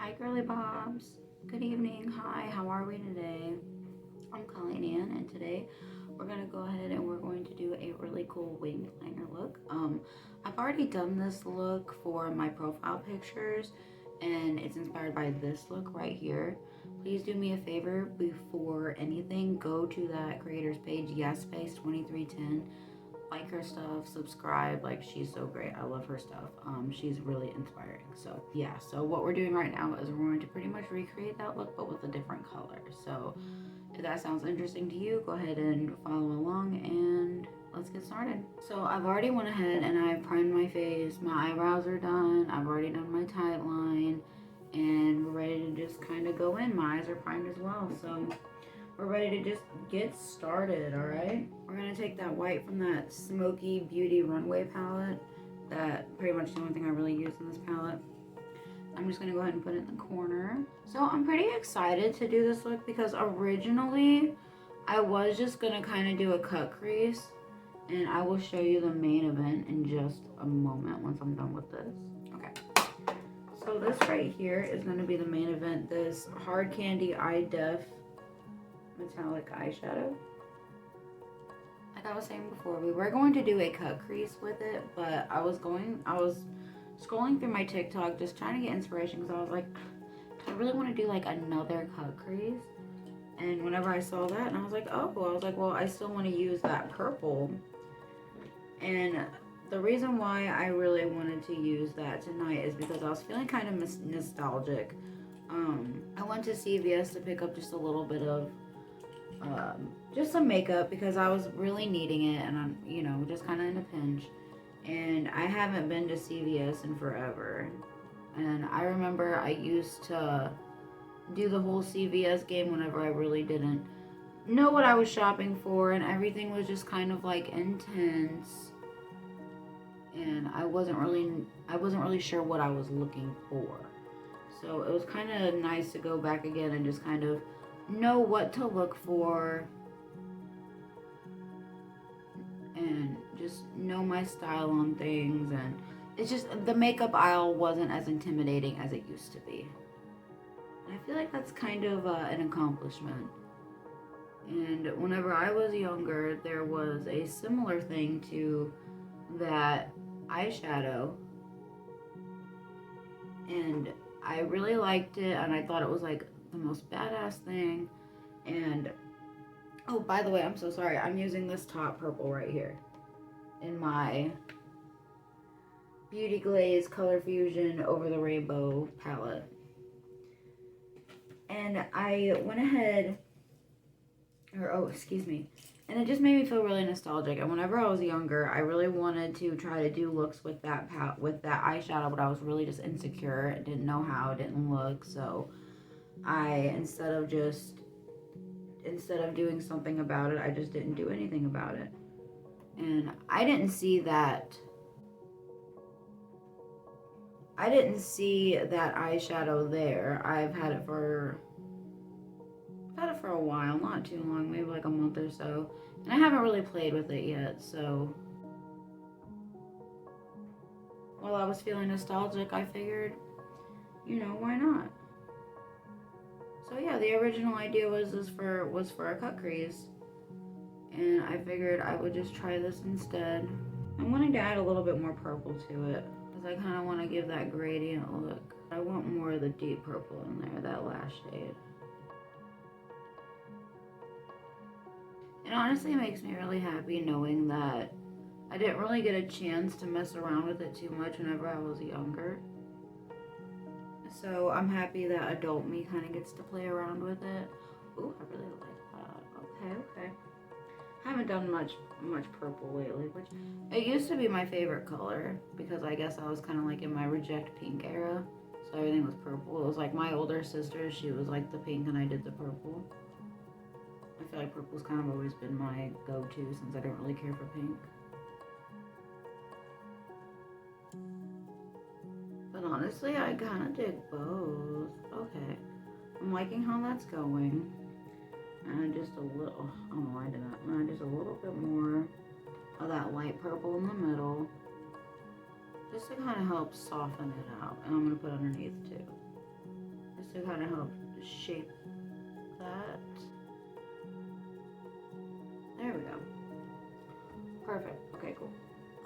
Hi girly bops. Good evening. Hi, how are we today? I'm Colleen Ann, and today we're gonna go ahead and we're going to do a really cool winged liner look. I've already done this look for my profile pictures, and it's inspired by this look right here. Please do me a favor before anything, go to that creator's page, YesSpace2310. Like her stuff, subscribe. Like, she's so great. I love her stuff. She's really inspiring. So yeah, so what we're doing right now is we're going to pretty much recreate that look but with a different color. So if that sounds interesting to you, go ahead and follow along and let's get started. So I've already went ahead and I've primed my face. My eyebrows are done. I've already done my tight line, and we're ready to just kind of go in. My eyes are primed as well, so we're ready to just get started. All right, we're gonna take that white from that Smoky Beauty Runway palette. That pretty much the only thing I really use in this palette. I'm just gonna go ahead and put it in the corner. So I'm pretty excited to do this look because originally I was just gonna kind of do a cut crease, and I will show you the main event in just a moment once I'm done with this. Okay, so this right here is gonna be the main event. This Hard Candy Eye Def metallic eyeshadow. Like I was saying before, we were going to do a cut crease with it, but I was scrolling through my TikTok just trying to get inspiration because I was like, I really want to do like another cut crease. And whenever I saw that, and I was like, oh, I was like, well, I still want to use that purple. And the reason why I really wanted to use that tonight is because I was feeling kind of nostalgic. I went to CVS to pick up just a little bit of just some makeup because I was really needing it, and I'm, you know, just kind of in a pinch. And I haven't been to CVS in forever. And I remember I used to do the whole CVS game whenever I really didn't know what I was shopping for, and everything was just kind of like intense. And I wasn't really sure what I was looking for. So it was kind of nice to go back again and just kind of know what to look for and just know my style on things. And it's just the makeup aisle wasn't as intimidating as it used to be, and I feel like that's kind of an accomplishment. And whenever I was younger, there was a similar thing to that eyeshadow, and I really liked it, and I thought it was like the most badass thing. And oh, by the way, I'm so sorry, I'm using this top purple right here in my Beauty Glaze Color Fusion Over the Rainbow palette. And I went ahead, excuse me, and it just made me feel really nostalgic. And whenever I was younger, I really wanted to try to do looks with that eyeshadow, but I was really just insecure. I didn't know how, it didn't look. So I, instead of doing something about it, I just didn't do anything about it. And I didn't see that eyeshadow there. I've had it for a while, not too long, maybe like a month or so, and I haven't really played with it yet. So while I was feeling nostalgic, I figured, you know, why not? So yeah, the original idea was for a cut crease, and I figured I would just try this instead. I'm wanting to add a little bit more purple to it because I kind of want to give that gradient look. I want more of the deep purple in there, that last shade. It honestly makes me really happy knowing that I didn't really get a chance to mess around with it too much whenever I was younger. So I'm happy that adult me kind of gets to play around with it. Ooh, I really like that. Okay. I haven't done much purple lately, which it used to be my favorite color because I guess I was kind of like in my reject pink era. So everything was purple. It was like my older sister, she was like the pink and I did the purple. I feel like purple's kind of always been my go-to since I don't really care for pink. But honestly, I kind of dig both. Okay. I'm liking how that's going. And just a little, I don't know why I did that. And just a little bit more of that light purple in the middle. Just to kind of help soften it out. And I'm going to put underneath too. just to kind of help shape that. There we go. Perfect. Okay, cool.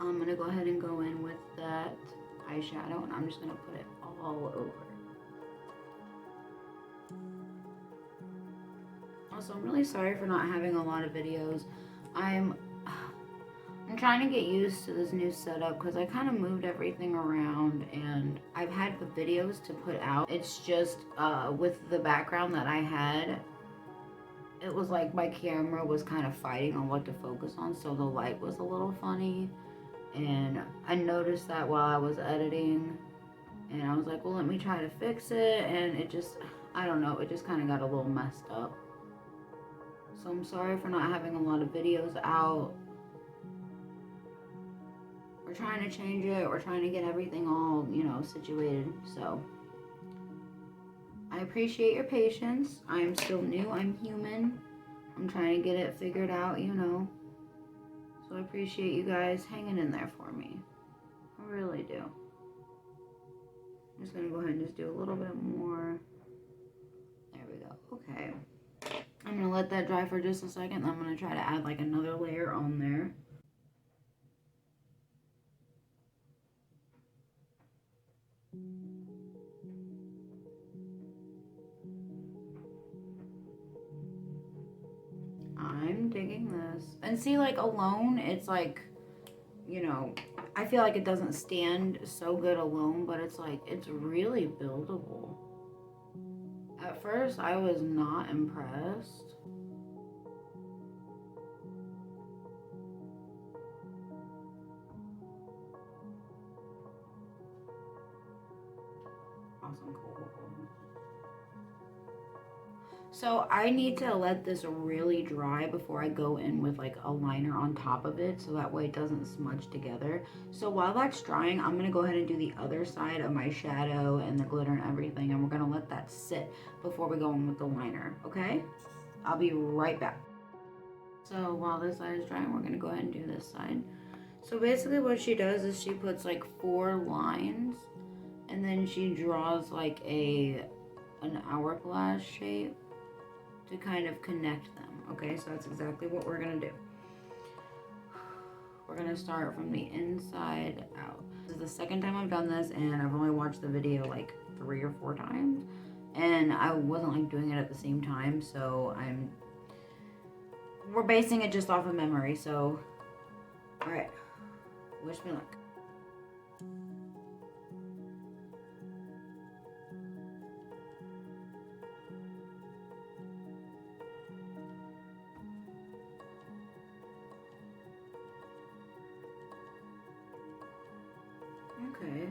I'm gonna go ahead and go in with that eyeshadow, and I'm just gonna put it all over. Also, I'm really sorry for not having a lot of videos. I'm trying to get used to this new setup because I kind of moved everything around, and I've had the videos to put out. It's just with the background that I had, it was like my camera was kind of fighting on what to focus on, so the light was a little funny. And I noticed that while I was editing, and I was like, well, let me try to fix it, and it just, I don't know, it just kind of got a little messed up. So I'm sorry for not having a lot of videos out. We're trying to change it, we're trying to get everything all, you know, situated, so I appreciate your patience. I'm still new, I'm human. I'm trying to get it figured out, you know. So I appreciate you guys hanging in there for me. I really do. I'm just gonna go ahead and just do a little bit more. There we go. Okay. I'm gonna let that dry for just a second. Then I'm gonna try to add like another layer on there. I'm digging this. And see, like alone, it's like, you know, I feel like it doesn't stand so good alone, but it's like, it's really buildable. At first, I was not impressed. Awesome, cool. So I need to let this really dry before I go in with like a liner on top of it, so that way it doesn't smudge together. So while that's drying, I'm gonna go ahead and do the other side of my shadow and the glitter and everything, and we're gonna let that sit before we go in with the liner, okay? I'll be right back. So while this side is drying, we're gonna go ahead and do this side. So basically what she does is she puts like 4 lines, and then she draws like an hourglass shape to kind of connect them. Okay, so that's exactly what we're gonna do. We're gonna start from the inside out. This is the second time I've done this, and I've only watched the video like 3 or 4 times, and I wasn't like doing it at the same time, so we're basing it just off of memory. So all right, wish me luck. Okay,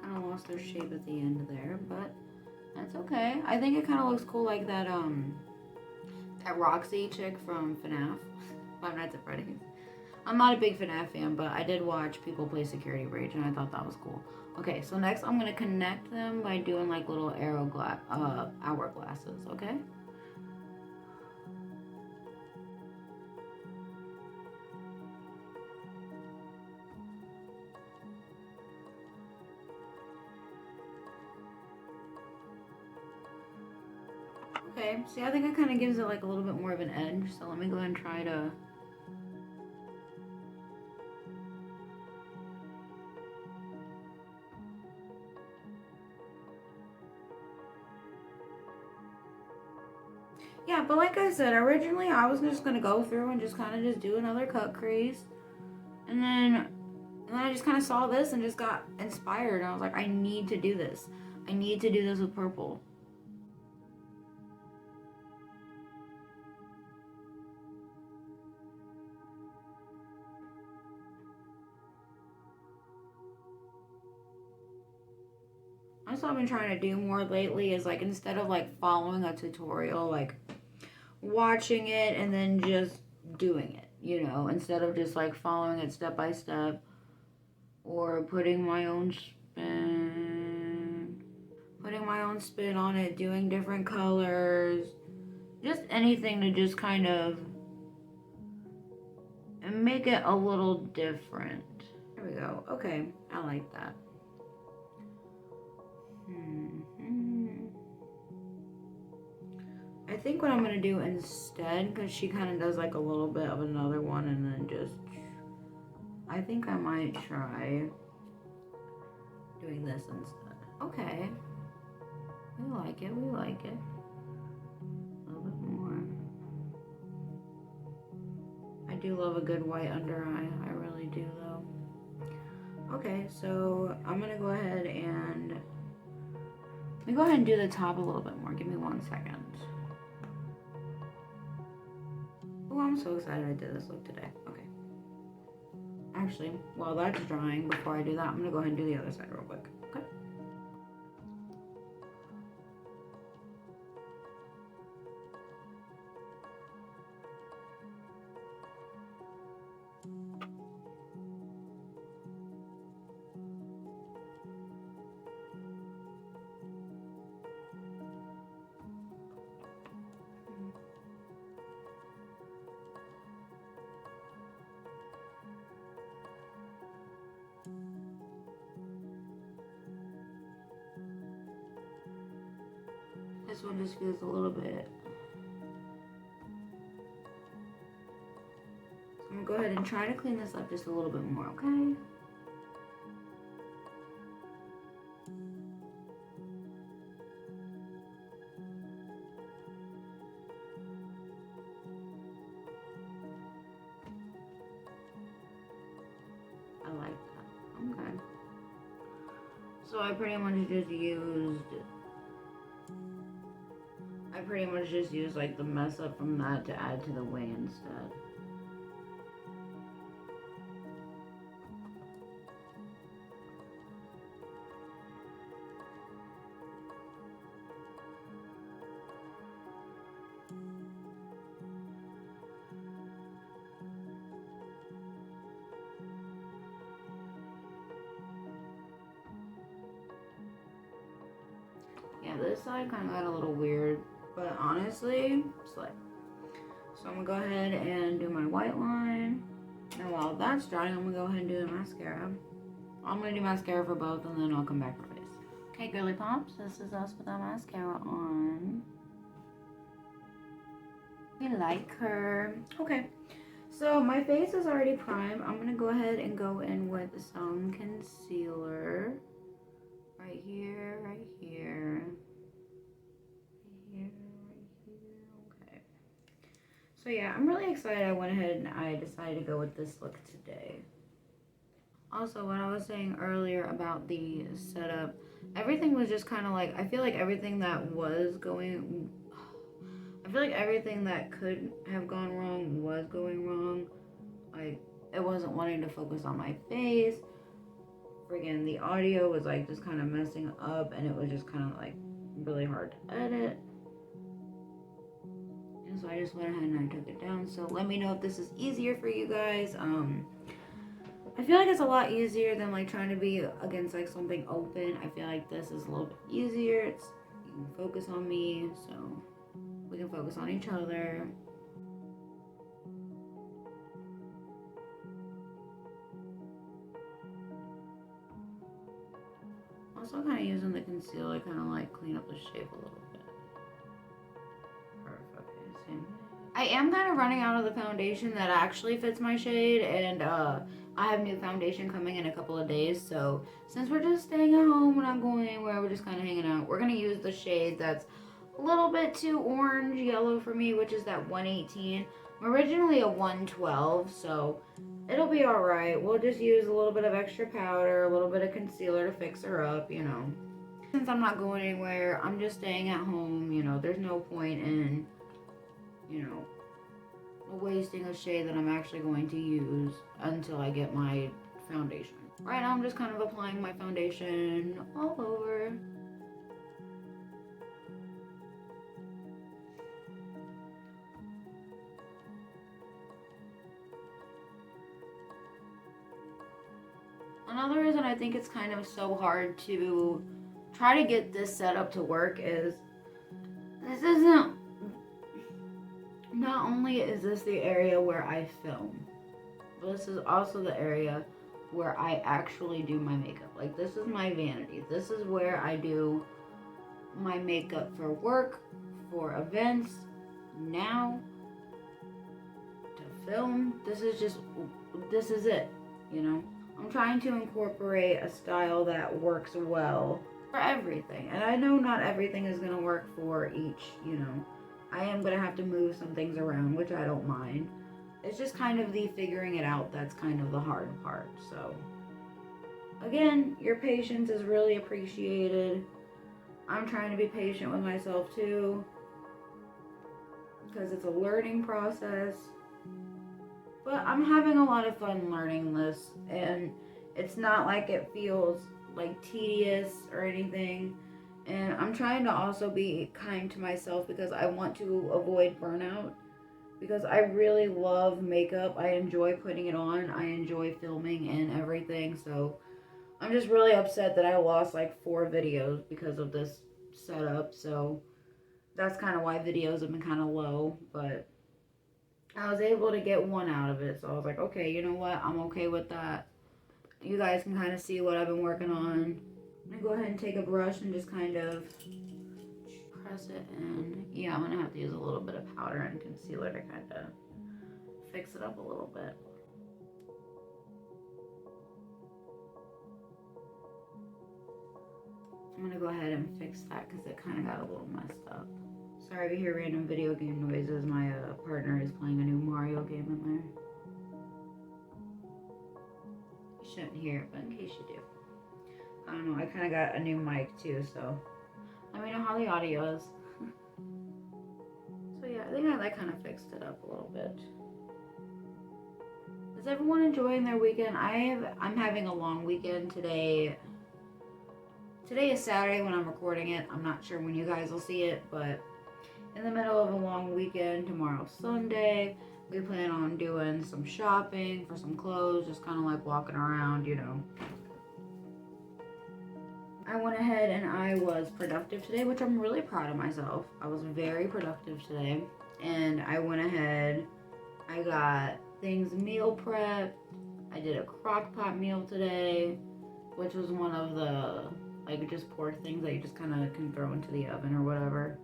kind of lost their shape at the end there, but that's okay. I think it kind of looks cool, like that Roxy chick from FNAF, Five Nights at Freddy's. I'm not a big FNAF fan, but I did watch people play Security Breach, and I thought that was cool. Okay, so next I'm gonna connect them by doing like little hourglasses. Okay. Okay, see, I think it kind of gives it like a little bit more of an edge, so let me go ahead and try to... Yeah, but like I said, originally I was just gonna go through and just kind of just do another cut crease, and then I just kind of saw this and just got inspired, and I was like, I need to do this. I need to do this with purple. That's what I've been trying to do more lately, is like, instead of like following a tutorial, like watching it and then just doing it, you know, instead of just like following it step by step, or putting my own spin on it, doing different colors, just anything to just kind of make it a little different. There we go. Okay, I like that. I think what I'm gonna do instead, because she kind of does like a little bit of another one and then just, I think I might try doing this instead. Okay. We like it, we like it. A little bit more. I do love a good white under eye. I really do though. Okay, so I'm gonna go ahead and let me go ahead and do the top a little bit more. Give me 1 second. Oh, I'm so excited I did this look today. Okay. Actually, while that's drying, before I do that, I'm gonna go ahead and do the other side real quick. Okay. This one just feels a little bit. So I'm gonna go ahead and try to clean this up just a little bit more, okay? I like that. Okay. So I pretty much just used like the mess up from that to add to the wing instead. Yeah, this side kind of got a little weird, but honestly, it's like. So I'm gonna go ahead and do my white line. And while that's drying, I'm gonna go ahead and do the mascara. I'm gonna do mascara for both and then I'll come back for face. Okay, girly pops, this is us with our mascara on. We like her. Okay, so my face is already primed. I'm gonna go ahead and go in with some concealer. Right here, right here. Okay. So yeah, I'm really excited I went ahead and I decided to go with this look today. Also, what I was saying earlier about the setup, everything was just kind of like, I feel like everything that could have gone wrong was going wrong. Like, it wasn't wanting to focus on my face. Friggin' the audio was like just kind of messing up and it was just kind of like really hard to edit. And so I just went ahead and I took it down. So let me know if this is easier for you guys. I feel like it's a lot easier than like trying to be against like something open. I feel like this is a little bit easier. You can focus on me, so we can focus on each other. Also kind of using the concealer, kind of like clean up the shape a little bit. Perfect. Okay, I am kind of running out of the foundation that actually fits my shade, and I have new foundation coming in a couple of days. So since we're just staying at home, we're not going anywhere, we're just kind of hanging out. We're gonna use the shade that's a little bit too orange yellow for me, which is that 118. I'm originally a 112, so it'll be all right. We'll just use a little bit of extra powder, a little bit of concealer to fix her up, you know. Since I'm not going anywhere, I'm just staying at home, you know. There's no point in, you know, wasting a shade that I'm actually going to use until I get my foundation. Right now I'm just kind of applying my foundation all over. Another reason I think it's kind of so hard to try to get this setup to work is this isn't, not only is this the area where I film, but this is also the area where I actually do my makeup. Like, this is my vanity. This is where I do my makeup for work, for events, now, to film. This is it, you know? I'm trying to incorporate a style that works well for everything. And I know not everything is going to work for each, you know. I am going to have to move some things around, which I don't mind. It's just kind of the figuring it out that's kind of the hard part. So, again, your patience is really appreciated. I'm trying to be patient with myself too, because it's a learning process. But I'm having a lot of fun learning this, and it's not like it feels like tedious or anything. And I'm trying to also be kind to myself because I want to avoid burnout, because I really love makeup. I enjoy putting it on. I enjoy filming and everything. So I'm just really upset that I lost like 4 videos because of this setup. So that's kind of why videos have been kind of low, but I was able to get 1 out of it. So I was like, okay, you know what? I'm okay with that. You guys can kind of see what I've been working on. I'm going to go ahead and take a brush and just kind of press it in. Yeah, I'm going to have to use a little bit of powder and concealer to kind of fix it up a little bit. I'm going to go ahead and fix that because it kind of got a little messed up. Sorry if you hear random video game noises. My partner is playing a new Mario game in there. You shouldn't hear it, but in case you do. I don't know, I kind of got a new mic too, so let me know how the audio is. So yeah, I think I kind of fixed it up a little bit. Is everyone enjoying their weekend? I'm having a long weekend today. Today is Saturday when I'm recording it. I'm not sure when you guys will see it, but in the middle of a long weekend. Tomorrow's Sunday. We plan on doing some shopping for some clothes, just kind of like walking around, you know. I went ahead and I was productive today, which I'm really proud of myself. I was very productive today, and I went ahead, I got things meal prepped. I did a crock pot meal today, which was one of the like just pork things that you just kind of can throw into the oven or whatever.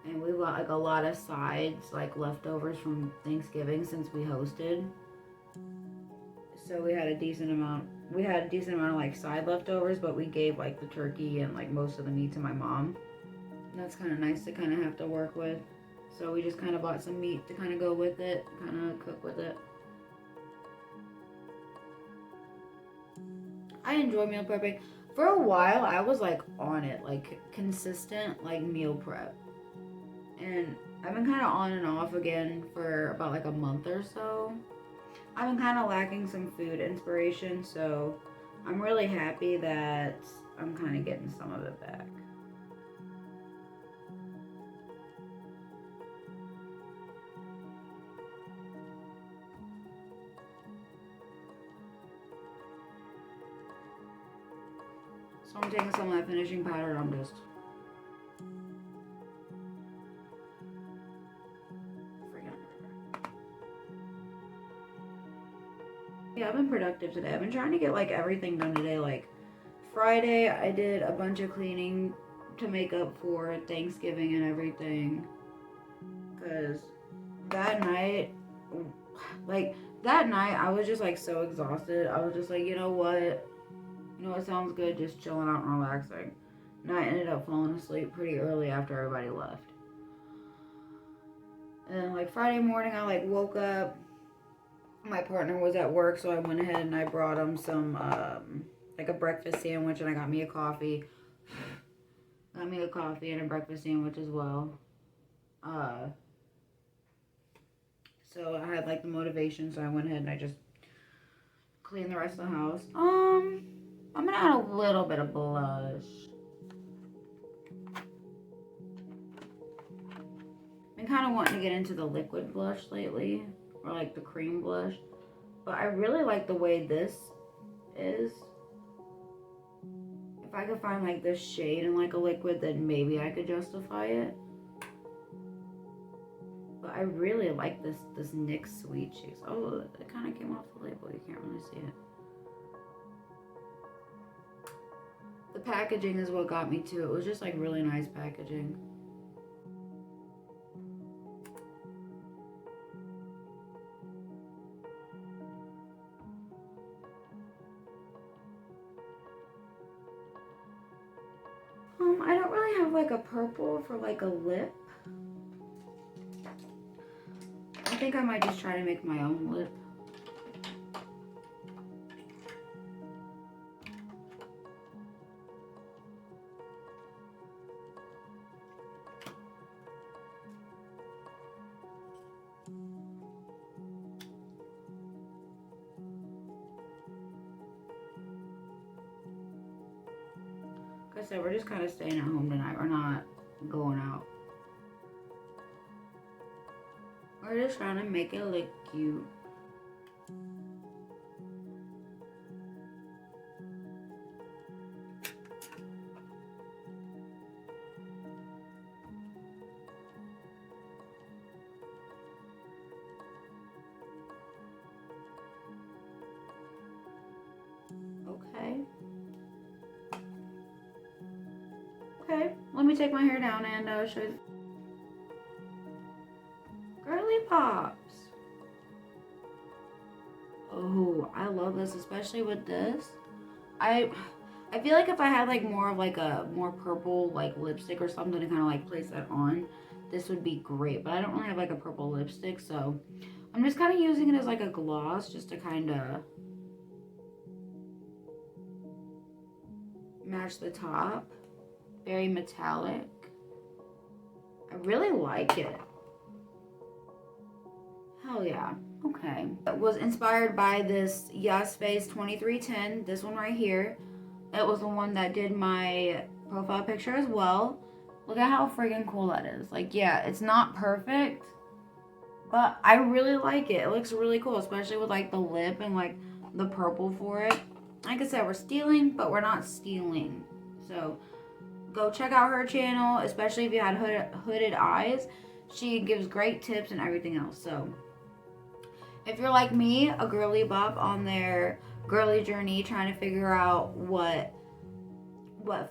And we got like a lot of sides, like leftovers from Thanksgiving since we hosted. So we had a decent amount of like side leftovers, but we gave like the turkey and like most of the meat to my mom. And that's kind of nice to kind of have to work with. So we just kind of bought some meat to kind of go with it, kind of cook with it. I enjoy meal prepping. For a while, I was like on it, like consistent, like meal prep. And I've been kind of on and off again for about like a month or so. I've been kind of lacking some food inspiration, so I'm really happy that I'm kind of getting some of it back. So I'm taking some of that finishing powder and I'm just yeah, I've been productive today. I've been trying to get like everything done today. Like Friday, I did a bunch of cleaning to make up for Thanksgiving and everything. Because that night, I was just like so exhausted. I was just like, you know what? Sounds good, just chilling out and relaxing. And I ended up falling asleep pretty early after everybody left. And then like Friday morning, I like woke up. My partner was at work, so I went ahead and I brought him some, like a breakfast sandwich, and I got me a coffee. Got me a coffee and a breakfast sandwich as well. So I had like the motivation, so I went ahead and I just cleaned the rest of the house. I'm gonna add a little bit of blush. Been kind of wanting to get into the liquid blush lately, or like the cream blush, but I really like the way this is. If I could find like this shade in like a liquid, then maybe I could justify it. But I really like this NYX Sweet Cheeks. Oh, it kind of came off the label. You can't really see it. The packaging is what got me to it. It was just like really nice packaging. I don't really have like a purple for like a lip. I think I might just try to make my own lip. Like I said, we're just kind of staying at home tonight. We're not going out. We're just trying to make it look cute. Okay. Okay, let me take my hair down and show you. Girly pops. Oh, I love this, especially with this. I feel like if I had like more of like a more purple like lipstick or something to kind of like place that on, this would be great. But I don't really have like a purple lipstick, so I'm just kind of using it as like a gloss just to kind of match the top. Very metallic. I really like it. Hell yeah. Okay. It was inspired by this Yes Face 2310. This one right here. It was the one that did my profile picture as well. Look at how friggin' cool that is. Like, yeah, it's not perfect, but I really like it. It looks really cool, especially with like the lip and like the purple for it. Like I said, we're stealing, but we're not stealing. So go check out her channel, especially if you had hooded eyes. She gives great tips and everything else. So if you're like me, a girly bop on their girly journey, trying to figure out what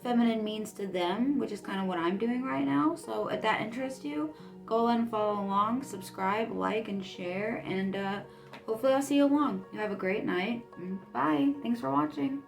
feminine means to them, which is kind of what I'm doing right now. So if that interests you, go ahead and follow along, subscribe, like, and share, and hopefully I'll see you along. You have a great night. Bye. Thanks for watching.